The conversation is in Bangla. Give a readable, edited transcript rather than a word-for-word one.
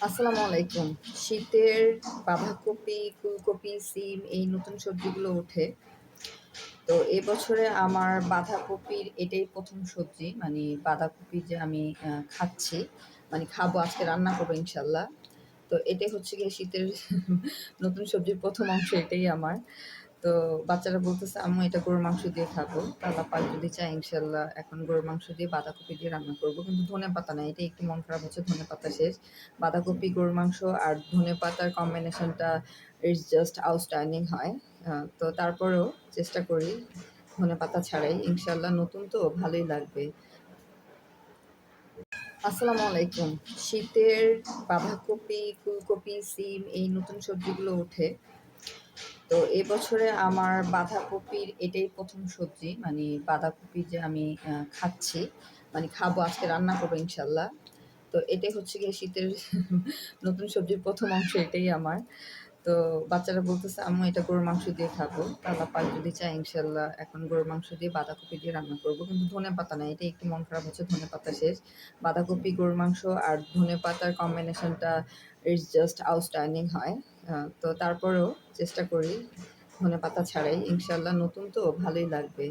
আসসালামু আলাইকুম। শীতের বাঁধাকপি, ফুলকপি, সিম এই নতুন সবজিগুলো ওঠে। তো এবছরে আমার বাঁধাকপির এটাই ১ম সবজি। মানে বাঁধাকপি যে আমি খাচ্ছি, মানে খাবো, আজকে রান্না করবো ইনশাল্লাহ। তো এটাই হচ্ছে গিয়ে শীতের নতুন সবজির ১ম অংশ এটাই আমার। তো বাচ্চারা বলতেছে, "আম্মু এটা গরুর মাংস দিয়ে খাবো।" তো আল্লাহ পাক যদি চায় ইনশাল্লাহ এখন গরুর মাংস দিয়ে বাঁধাকপি দিয়ে রান্না করব। কিন্তু ধনেপাতা নাই। এটা একটু মন খারাপ হচ্ছে, ধনেপাতা শেষ। বাঁধাকপি, গরুর মাংস আর ধনেপাতার কম্বিনেশনটা ইটস জাস্ট আউটস্ট্যান্ডিং হয়। তো তারপরেও চেষ্টা করি ধনেপাতা ছাড়াই। ইনশাল্লাহ নতুন তো ভালোই লাগবে। আসসালামু আলাইকুম। শীতের বাঁধাকপি, ফুলকপি, সিম এই নতুন সবজিগুলো ওঠে। তো এবছরে আমার বাঁধাকপির এটাই ১ম সবজি। মানে বাঁধাকপি যে আমি খাচ্ছি, মানে খাবো, আজকে রান্না করবো ইনশাল্লাহ। তো এটাই হচ্ছে গিয়ে শীতের নতুন সবজির ১ম অংশ এটাই আমার। তো বাচ্চারা বলতেছে, "আম্মু এটা গরুর মাংস দিয়ে খাবো।" তো আল্লাহ পাক যদি চায় ইনশাল্লাহ এখন গরুর মাংস দিয়ে বাঁধাকপি দিয়ে রান্না করব। কিন্তু ধনেপাতা নাই। এটা একটু মন খারাপ হচ্ছে, ধনেপাতা শেষ। বাঁধাকপি, গরুর মাংস আর ধনেপাতার কম্বিনেশনটা ইটস জাস্ট আউটস্ট্যান্ডিং হয়। তো তারপরেও চেষ্টা করি ধনেপাতা ছাড়াই। ইনশাল্লাহ নতুন তো ভালোই লাগবে।